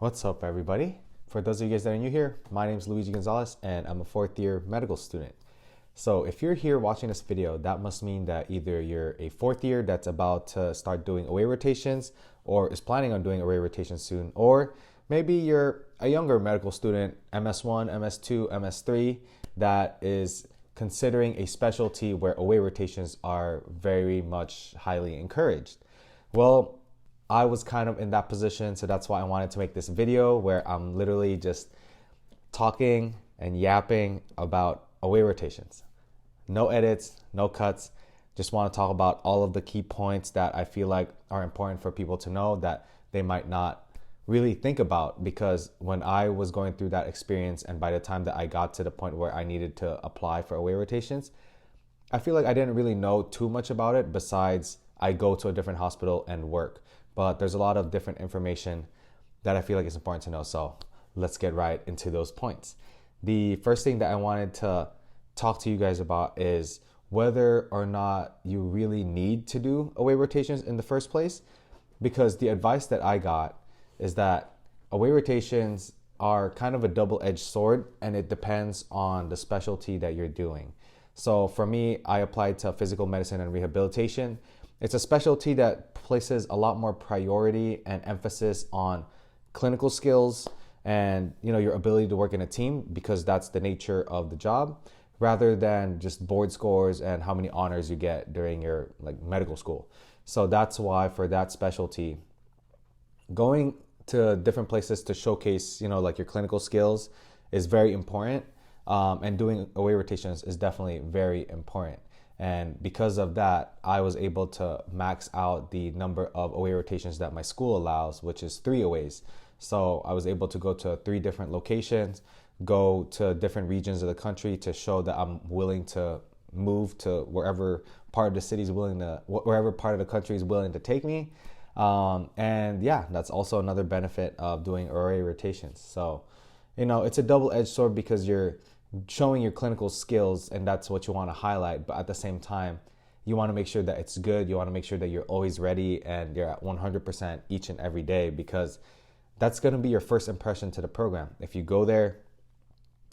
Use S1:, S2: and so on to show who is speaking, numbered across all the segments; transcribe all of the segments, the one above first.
S1: What's up, everybody? For those of you guys that are new here, my name is Luigi Gonzales and I'm a fourth year medical student. So if you're here watching this video, that must mean that either you're a fourth year that's about to start doing away rotations or is planning on doing away rotations soon, or maybe you're a younger medical student, MS1, MS2, MS3, that is considering a specialty where away rotations are very much highly encouraged. Well, I was kind of in that position, so that's why I wanted to make this video where I'm literally just talking and yapping about away rotations. No edits, no cuts. Just want to talk about all of the key points that I feel like are important for people to know that they might not really think about, because when I was going through that experience and by the time that I got to the point where I needed to apply for away rotations, I feel like I didn't really know too much about it besides I go to a different hospital and work. But there's a lot of different information that I feel like is important to know. So let's get right into those points. The first thing that I wanted to talk to you guys about is whether or not you really need to do away rotations in the first place. Because the advice that I got is that away rotations are kind of a double-edged sword, and it depends on the specialty that you're doing. So for me, I applied to physical medicine and rehabilitation. It's a specialty that places a lot more priority and emphasis on clinical skills and your ability to work in a team, because that's the nature of the job, rather than just board scores and how many honors you get during your medical school. So that's why for that specialty, going to different places to showcase your clinical skills is very important, and doing away rotations is definitely very important. And because of that, I was able to max out the number of away rotations that my school allows, which is 3 aways. So I was able to go to 3 different locations, go to different regions of the country to show that I'm willing to move to wherever part of the city is wherever part of the country is willing to take me. And yeah, that's also another benefit of doing away rotations. So, it's a double-edged sword because you're showing your clinical skills and that's what you want to highlight, but at the same time you want to make sure that it's good. You want to make sure that you're always ready and you're at 100% each and every day, because that's going to be your first impression to the program. If you go there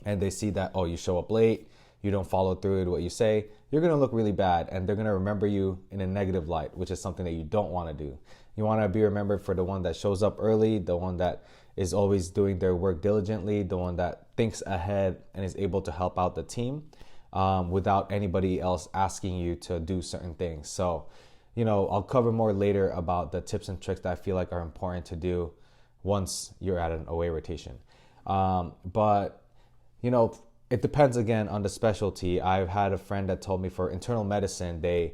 S1: and they see that, oh, you show up late, you don't follow through with what you say, you're going to look really bad and they're going to remember you in a negative light, which is something that you don't want to do. You want to be remembered for the one that shows up early, the one that is always doing their work diligently, the one that thinks ahead and is able to help out the team without anybody else asking you to do certain things. So, I'll cover more later about the tips and tricks that I feel like are important to do once you're at an away rotation. But it depends again on the specialty. I've had a friend that told me for internal medicine, they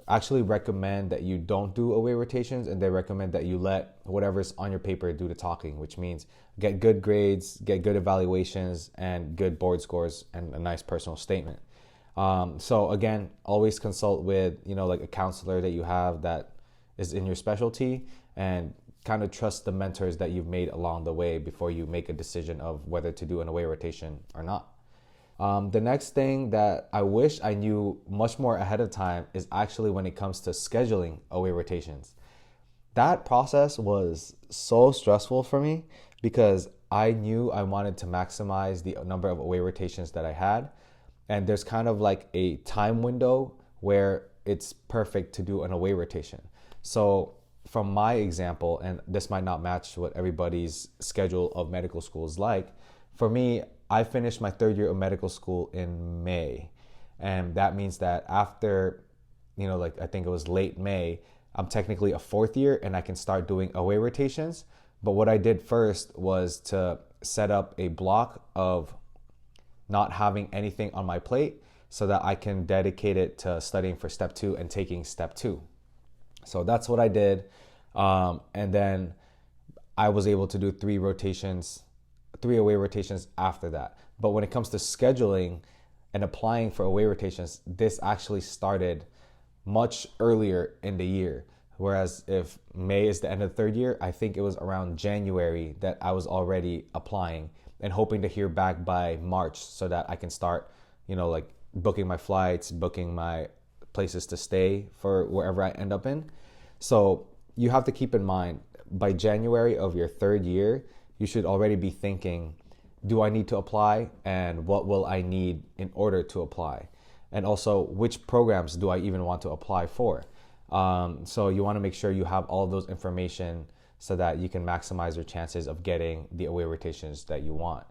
S1: actually recommend that you don't do away rotations, and they recommend that you let whatever's on your paper do the talking, which means get good grades, get good evaluations, and good board scores, and a nice personal statement. So again, always consult with, a counselor that you have that is in your specialty, and kind of trust the mentors that you've made along the way before you make a decision of whether to do an away rotation or not. The next thing that I wish I knew much more ahead of time is actually when it comes to scheduling away rotations. That process was so stressful for me because I knew I wanted to maximize the number of away rotations that I had. And there's kind of like a time window where it's perfect to do an away rotation. So from my example, and this might not match what everybody's schedule of medical school is like, for me, I finished my 3rd year of medical school in May. And that means that after, I think it was late May, I'm technically a 4th year and I can start doing away rotations. But what I did first was to set up a block of not having anything on my plate so that I can dedicate it to studying for step 2 and taking step 2. So that's what I did. And then I was able to do 3 away rotations after that. But when it comes to scheduling and applying for away rotations, this actually started much earlier in the year. Whereas if May is the end of the 3rd year, I think it was around January that I was already applying and hoping to hear back by March so that I can start, booking my flights, booking my places to stay for wherever I end up in. So you have to keep in mind, by January of your 3rd year, you should already be thinking, do I need to apply, and what will I need in order to apply? And also, which programs do I even want to apply for? So you want to make sure you have all of those information so that you can maximize your chances of getting the away rotations that you want.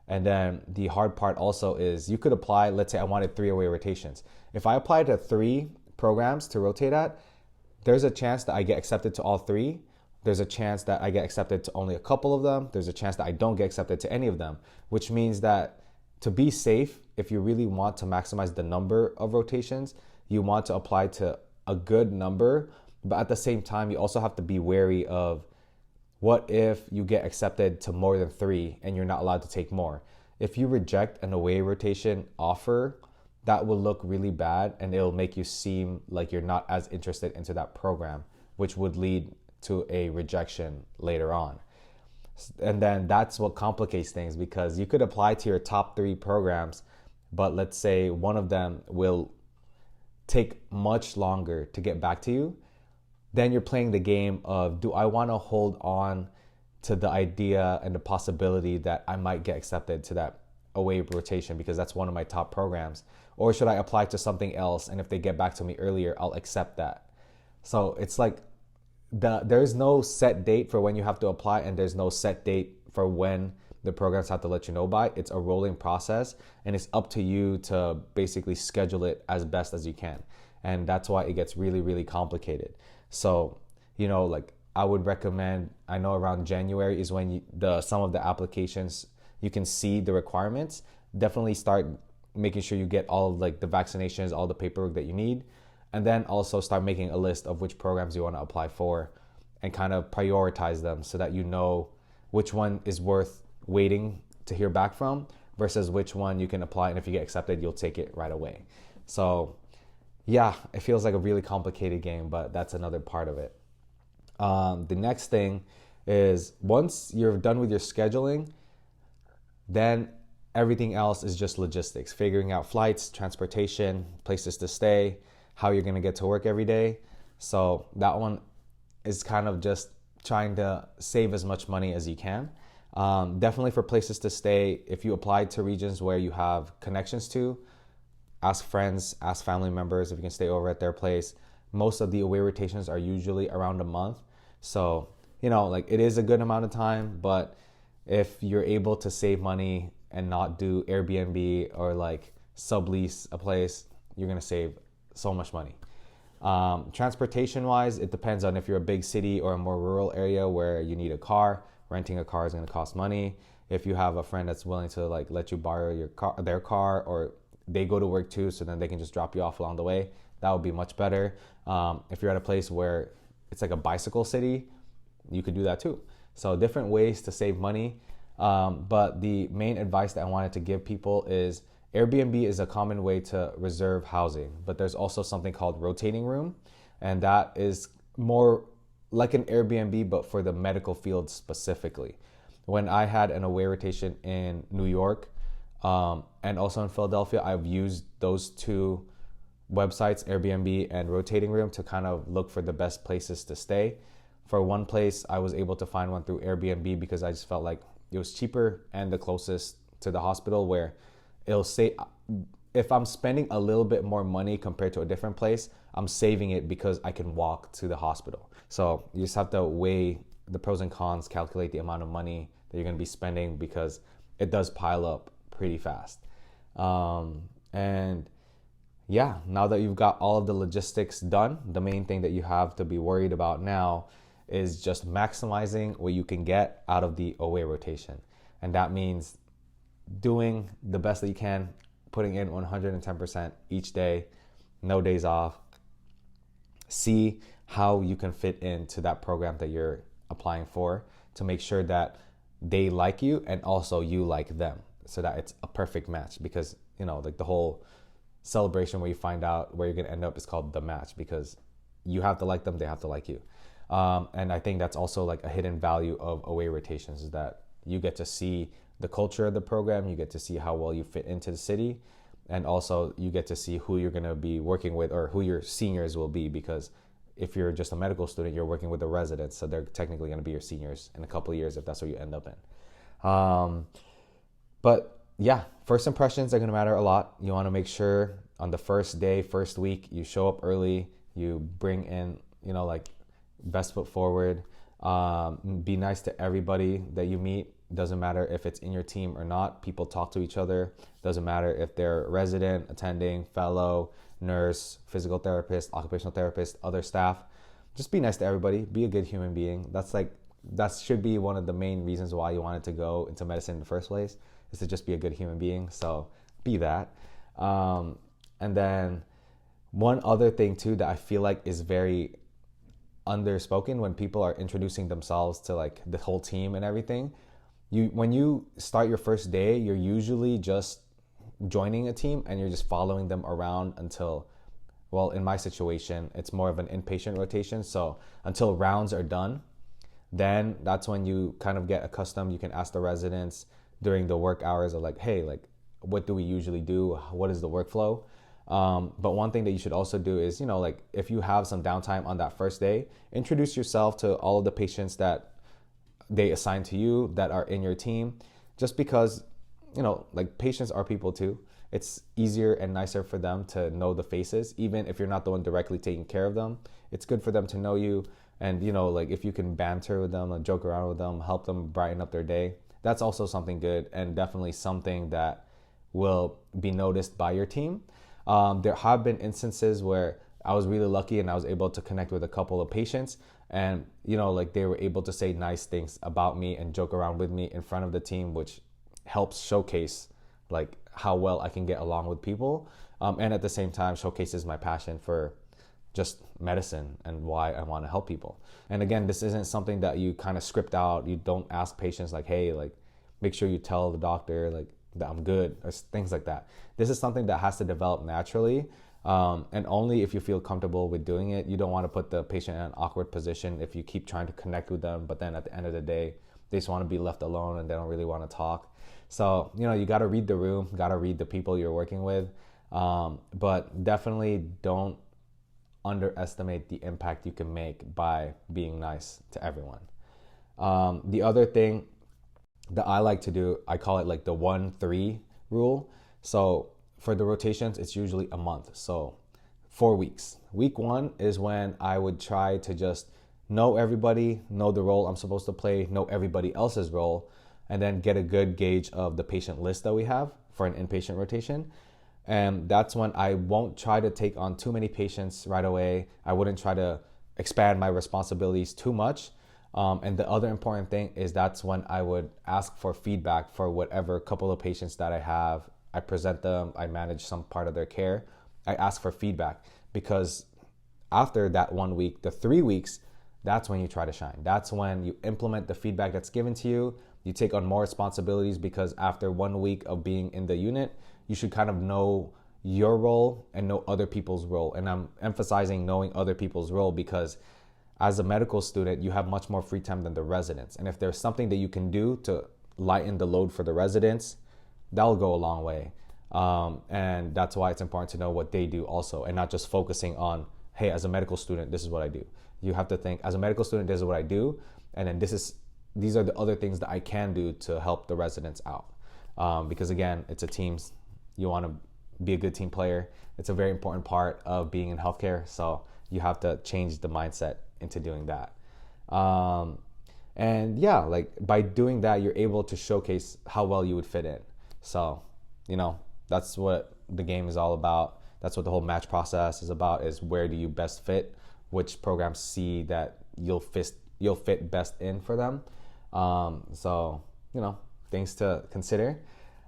S1: And then the hard part also is you could apply, let's say I wanted 3 away rotations. If I apply to 3 programs to rotate at, there's a chance that I get accepted to all 3. There's a chance that I get accepted to only a couple of them. There's a chance that I don't get accepted to any of them, which means that to be safe, if you really want to maximize the number of rotations, you want to apply to a good number. But at the same time, you also have to be wary of, what if you get accepted to more than 3 and you're not allowed to take more? If you reject an away rotation offer, that will look really bad and it'll make you seem like you're not as interested into that program, which would lead to a rejection later on. And then that's what complicates things, because you could apply to your top 3 programs, but let's say one of them will take much longer to get back to you. Then you're playing the game of, do I want to hold on to the idea and the possibility that I might get accepted to that away rotation because that's one of my top programs? Or should I apply to something else, and if they get back to me earlier, I'll accept that? So it's like there's no set date for when you have to apply, and there's no set date for when the programs have to let you know by. It's a rolling process, and it's up to you to basically schedule it as best as you can. And that's why it gets really, really complicated. So, like I would recommend, I know around January is when some of the applications, you can see the requirements. Definitely start making sure you get all of like the vaccinations, all the paperwork that you need. And then also start making a list of which programs you want to apply for and kind of prioritize them so that you know which one is worth waiting to hear back from versus which one you can apply. And if you get accepted, you'll take it right away. So yeah, it feels like a really complicated game, but that's another part of it. The next thing is, once you're done with your scheduling, then everything else is just logistics, figuring out flights, transportation, places to stay, how you're going to get to work every day. So that one is kind of just trying to save as much money as you can. Definitely for places to stay, if you apply to regions where you have connections to, ask friends, ask family members if you can stay over at their place. Most of the away rotations are usually around a month. So, like it is a good amount of time, but if you're able to save money and not do Airbnb or like sublease a place, you're going to save so much money. Transportation wise, it depends on if you're a big city or a more rural area where you need a car. Renting a car is going to cost money. If you have a friend that's willing to like let you borrow their car, or they go to work too, so then they can just drop you off along the way, that would be much better. If you're at a place where it's like a bicycle city, you could do that too. So different ways to save money. But the main advice that I wanted to give people is, Airbnb is a common way to reserve housing, but there's also something called rotating room, and that is more like an Airbnb, but for the medical field specifically. When I had an away rotation in New York, and also in Philadelphia, I've used those 2 websites, Airbnb and Rotating Room, to kind of look for the best places to stay. For one place, I was able to find one through Airbnb because I just felt like it was cheaper and the closest to the hospital, where it'll say, if I'm spending a little bit more money compared to a different place, I'm saving it because I can walk to the hospital. So you just have to weigh the pros and cons, calculate the amount of money that you're going to be spending, because it does pile up pretty fast. And yeah, now that you've got all of the logistics done, the main thing that you have to be worried about now is just maximizing what you can get out of the away rotation. And that means doing the best that you can, putting in 110% each day, no days off. See how you can fit into that program that you're applying for to make sure that they like you and also you like them, so that it's a perfect match. Because, like the whole celebration where you find out where you're going to end up is called the match, because you have to like them, they have to like you. And I think that's also like a hidden value of away rotations, is that you get to see the culture of the program, you get to see how well you fit into the city, and also you get to see who you're going to be working with or who your seniors will be, because if you're just a medical student, you're working with the residents, so they're technically going to be your seniors in a couple of years if that's what you end up in. Um, but yeah, first impressions are going to matter a lot. You want to make sure on the first day, first week, you show up early, you bring in, like best foot forward. Be nice to everybody that you meet. Doesn't matter if it's in your team or not. People talk to each other. Doesn't matter if they're resident, attending, fellow, nurse, physical therapist, occupational therapist, other staff. Just be nice to everybody. Be a good human being. That should be one of the main reasons why you wanted to go into medicine in the first place, is to just be a good human being. So be that. And then one other thing too that I feel like is very underspoken when people are introducing themselves to like the whole team and everything. When you start your first day, you're usually just joining a team and you're just following them around until, well, in my situation, it's more of an inpatient rotation. So until rounds are done, then that's when you kind of get accustomed. You can ask the residents during the work hours of like, hey, like, what do we usually do? What is the workflow? But one thing that you should also do is, like if you have some downtime on that first day, introduce yourself to all of the patients that they assign to you that are in your team, just because, like patients are people too. It's easier and nicer for them to know the faces, even if you're not the one directly taking care of them. It's good for them to know you. And, like if you can banter with them, joke around with them, help them brighten up their day, that's also something good and definitely something that will be noticed by your team. There have been instances where I was really lucky and I was able to connect with a couple of patients, and like they were able to say nice things about me and joke around with me in front of the team, which helps showcase like how well I can get along with people, and at the same time showcases my passion for just medicine and why I want to help people. And again, this isn't something that you kind of script out. You don't ask patients like, hey, like make sure you tell the doctor like that I'm good, or things like that. This is something that has to develop naturally, and only if you feel comfortable with doing it. You don't want to put the patient in an awkward position if you keep trying to connect with them, but then at the end of the day, they just want to be left alone and they don't really want to talk. So, you got to read the room, got to read the people you're working with, but definitely don't underestimate the impact you can make by being nice to everyone. The other thing that I like to do, I call it like the 1-3 rule. So for the rotations, it's usually a month. So 4 weeks. Week 1 is when I would try to just know everybody, know the role I'm supposed to play, know everybody else's role, and then get a good gauge of the patient list that we have for an inpatient rotation. And that's when I won't try to take on too many patients right away. I wouldn't try to expand my responsibilities too much. And the other important thing is that's when I would ask for feedback for whatever couple of patients that I have. I present them, I manage some part of their care. I ask for feedback, because after that 1 week, the 3 weeks, that's when you try to shine. That's when you implement the feedback that's given to you. You take on more responsibilities, because after 1 week of being in the unit, you should kind of know your role and know other people's role. And I'm emphasizing knowing other people's role because as a medical student, you have much more free time than the residents. And if there's something that you can do to lighten the load for the residents, that'll go a long way. And that's why it's important to know what they do also, and not just focusing on, hey, as a medical student, this is what I do. You have to think, as a medical student, this is what I do. And then these are the other things that I can do to help the residents out. Because again, it's a team. You want to be a good team player. It's a very important part of being in healthcare. So you have to change the mindset into doing that. And yeah, like by doing that, you're able to showcase how well you would fit in. So, that's what the game is all about. That's what the whole match process is about, is where do you best fit, which programs see that you'll fit best in for them. So, things to consider.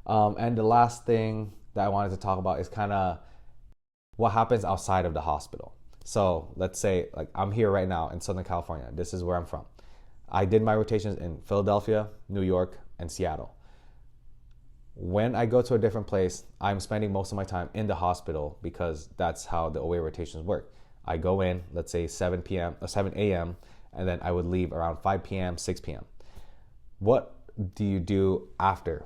S1: And the last thing that I wanted to talk about is kind of what happens outside of the hospital. So let's say like I'm here right now in Southern California. This is where I'm from. I did my rotations in Philadelphia, New York, and Seattle. When I go to a different place, I'm spending most of my time in the hospital because that's how the away rotations work. I go in, let's say 7 a.m., and then I would leave around 5 p.m., 6 p.m. What do you do after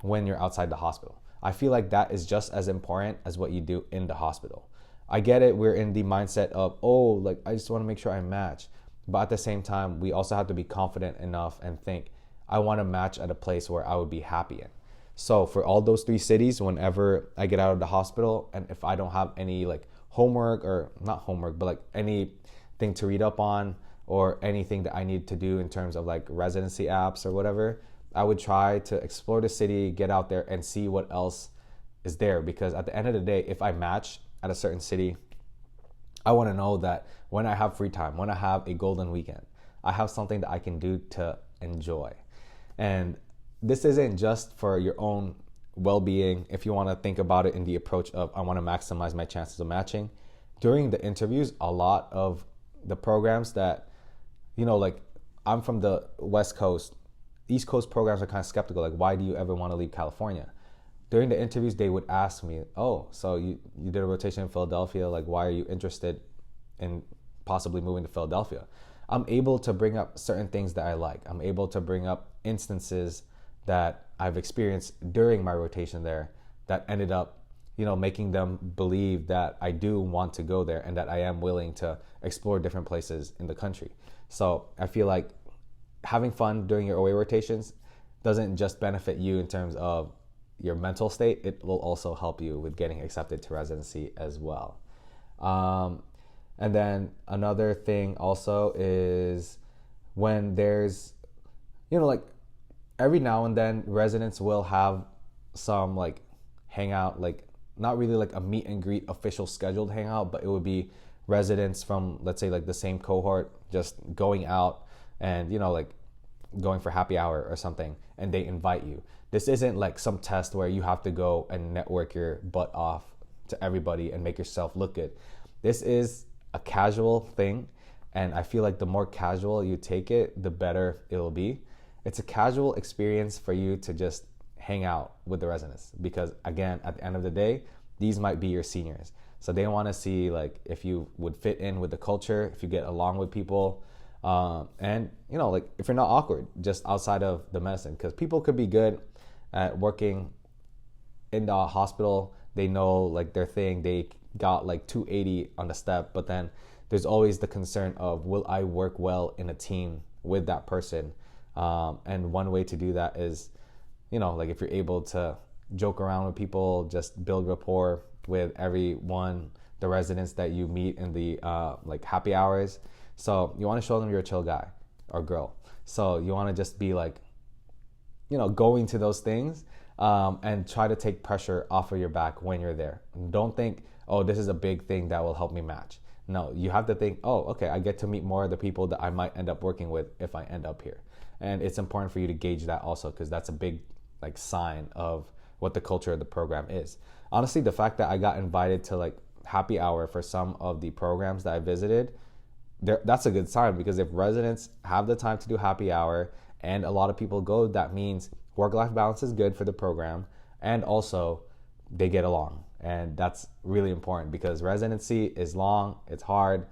S1: when you're outside the hospital? I feel like that is just as important as what you do in the hospital. I get it, we're in the mindset of, I just want to make sure I match. But at the same time, we also have to be confident enough and think, I want to match at a place where I would be happy in. So for all those 3 cities, whenever I get out of the hospital, and if I don't have any like homework, or not homework, but like anything to read up on, or anything that I need to do in terms of like residency apps or whatever, I would try to explore the city, get out there and see what else is there. Because at the end of the day, if I match at a certain city, I want to know that when I have free time, when I have a golden weekend, I have something that I can do to enjoy. And this isn't just for your own well-being. If you want to think about it in the approach of, I want to maximize my chances of matching, during the interviews, a lot of the programs that, you know, like I'm from the West Coast, East Coast programs are kind of skeptical. Like, why do you ever want to leave California? During the interviews, they would ask me, oh, so you did a rotation in Philadelphia. Like, why are you interested in possibly moving to Philadelphia? I'm able to bring up certain things that I like. I'm able to bring up instances that I've experienced during my rotation there that ended up, you know, making them believe that I do want to go there and that I am willing to explore different places in the country. So I feel like having fun during your away rotations doesn't just benefit you in terms of your mental state, it will also help you with getting accepted to residency as well. And then another thing also is when there's, you know, like every now and then residents will have some like hangout, like not really like a meet and greet official scheduled hangout, but it would be residents from, let's say, like the same cohort just going out and, you know, like going for happy hour or something, and they invite you. This isn't like some test where you have to go and network your butt off to everybody and make yourself look good. This is a casual thing, and I feel like the more casual you take it, the better it will be. It's a casual experience for you to just hang out with the residents, because again, at the end of the day, these might be your seniors. So they want to see like if you would fit in with the culture, if you get along with people, and you know, like if you're not awkward just outside of the medicine, because people could be good at working in the hospital. They know like their thing, they got like 280 on the step, but then there's always the concern of, will I work well in a team with that person? And one way to do that is, you know, like if you're able to joke around with people, just build rapport with everyone, the residents that you meet in the like happy hours. So you want to show them you're a chill guy or girl. So you want to just be like, you know, going to those things and try to take pressure off of your back when you're there. Don't think, oh, this is a big thing that will help me match. No, you have to think, oh, okay, I get to meet more of the people that I might end up working with if I end up here. And it's important for you to gauge that also, because that's a big like sign of what the culture of the program is. Honestly, the fact that I got invited to like happy hour for some of the programs that I visited, that's a good sign, because if residents have the time to do happy hour and a lot of people go, that means work-life balance is good for the program, and also they get along. And that's really important, because residency is long, it's hard,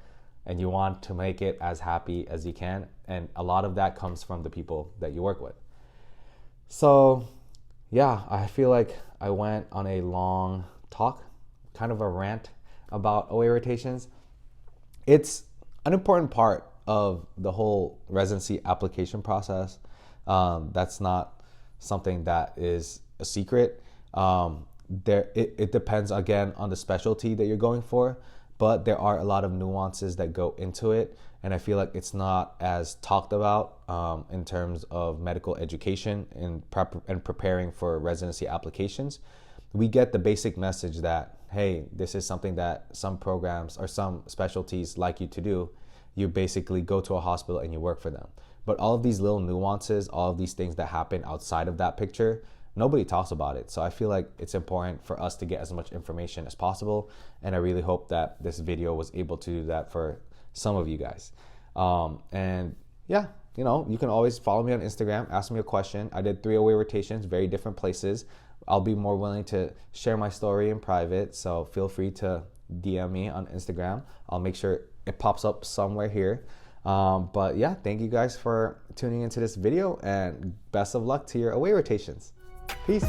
S1: and you want to make it as happy as you can. And a lot of that comes from the people that you work with. So yeah, I feel like I went on a long talk, kind of a rant about OA rotations. It's an important part of the whole residency application process. That's not something that is a secret. It depends again on the specialty that you're going for, but there are a lot of nuances that go into it, and I feel like it's not as talked about in terms of medical education and preparing for residency applications. We get the basic message that, hey, this is something that some programs or some specialties like you to do. You basically go to a hospital and you work for them. But all of these little nuances, all of these things that happen outside of that picture, nobody talks about it. So I feel like it's important for us to get as much information as possible. And I really hope that this video was able to do that for some of you guys. And yeah, you know, you can always follow me on Instagram, ask me a question. I did 3 away rotations, very different places. I'll be more willing to share my story in private. So feel free to DM me on Instagram. I'll make sure it pops up somewhere here. But yeah, thank you guys for tuning into this video, and best of luck to your away rotations. Peace.